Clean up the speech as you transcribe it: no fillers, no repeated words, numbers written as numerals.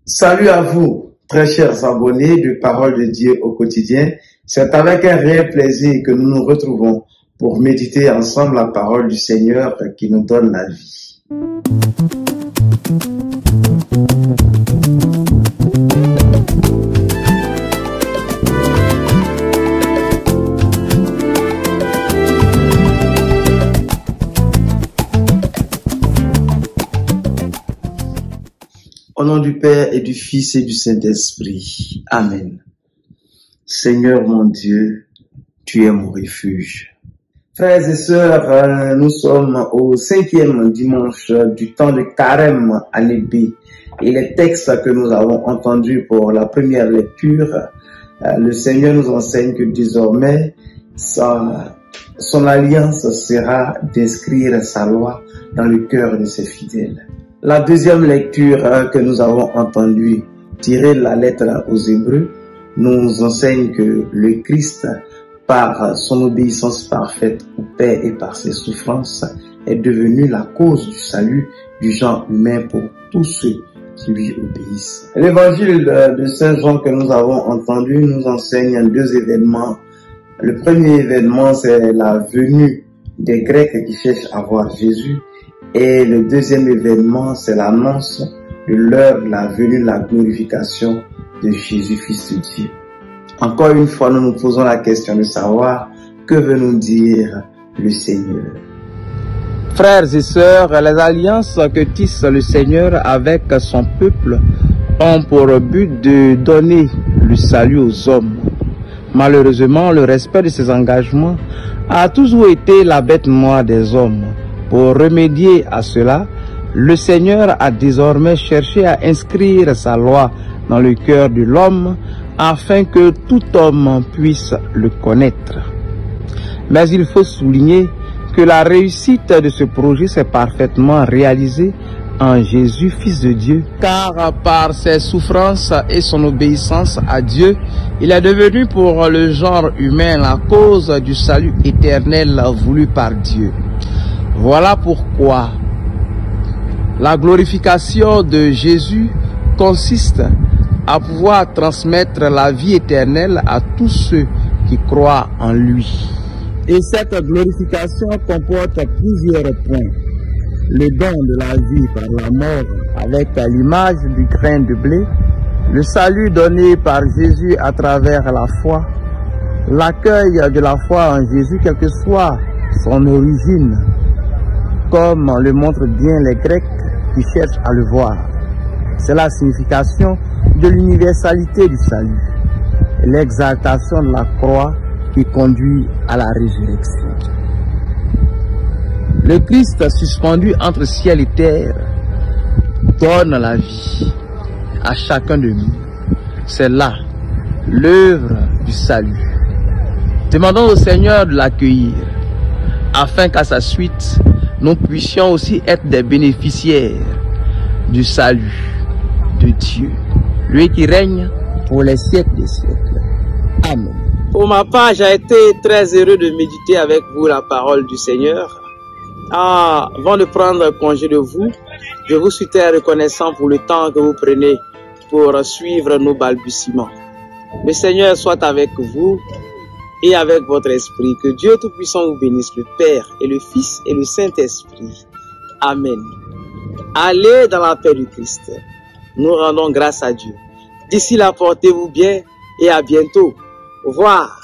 Salut à vous, très chers abonnés de Parole de Dieu au quotidien. C'est avec un réel plaisir que nous nous retrouvons pour méditer ensemble la parole du Seigneur qui nous donne la vie. Au nom du Père et du Fils et du Saint-Esprit. Amen. Seigneur mon Dieu, tu es mon refuge. Frères et sœurs, nous sommes au 5e dimanche du temps de Carême à l'Ébé. Et les textes que nous avons entendus pour la première lecture, le Seigneur nous enseigne que désormais, son alliance sera d'inscrire sa loi dans le cœur de ses fidèles. La deuxième lecture que nous avons entendue, tirée de la lettre aux Hébreux, nous enseigne que le Christ, par son obéissance parfaite au Père et par ses souffrances, est devenu la cause du salut du genre humain pour tous ceux qui lui obéissent. L'évangile de Saint Jean que nous avons entendu nous enseigne deux événements. Le premier événement, c'est la venue des Grecs qui cherchent à voir Jésus. Et le deuxième événement, c'est l'annonce de l'heure de la venue de la glorification de Jésus, Fils de Dieu. Encore une fois, nous nous posons la question de savoir que veut nous dire le Seigneur. Frères et sœurs, les alliances que tisse le Seigneur avec son peuple ont pour but de donner le salut aux hommes. Malheureusement, le respect de ces engagements a toujours été la bête noire des hommes. Pour remédier à cela, le Seigneur a désormais cherché à inscrire sa loi dans le cœur de l'homme afin que tout homme puisse le connaître. Mais il faut souligner que la réussite de ce projet s'est parfaitement réalisée en Jésus, Fils de Dieu, car par ses souffrances et son obéissance à Dieu, il est devenu pour le genre humain la cause du salut éternel voulu par Dieu. Voilà pourquoi la glorification de Jésus consiste à pouvoir transmettre la vie éternelle à tous ceux qui croient en lui. Et cette glorification comporte plusieurs points. Le don de la vie par la mort avec l'image du grain de blé, le salut donné par Jésus à travers la foi, l'accueil de la foi en Jésus quelle que soit son origine, comme le montrent bien les Grecs qui cherchent à le voir. C'est la signification de l'universalité du salut, l'exaltation de la croix qui conduit à la résurrection. Le Christ suspendu entre ciel et terre donne la vie à chacun de nous. C'est là l'œuvre du salut. Demandons au Seigneur de l'accueillir afin qu'à sa suite, nous puissions aussi être des bénéficiaires du salut de Dieu, lui qui règne pour les siècles des siècles. Amen. Pour ma part, j'ai été très heureux de méditer avec vous la parole du Seigneur. Avant de prendre congé de vous, je vous suis très reconnaissant pour le temps que vous prenez pour suivre nos balbutiements. Le Seigneur soit avec vous et avec votre esprit. Que Dieu Tout-Puissant vous bénisse, le Père et le Fils et le Saint-Esprit. Amen. Allez dans la paix du Christ. Nous rendons grâce à Dieu. D'ici là, portez-vous bien et à bientôt. Au revoir.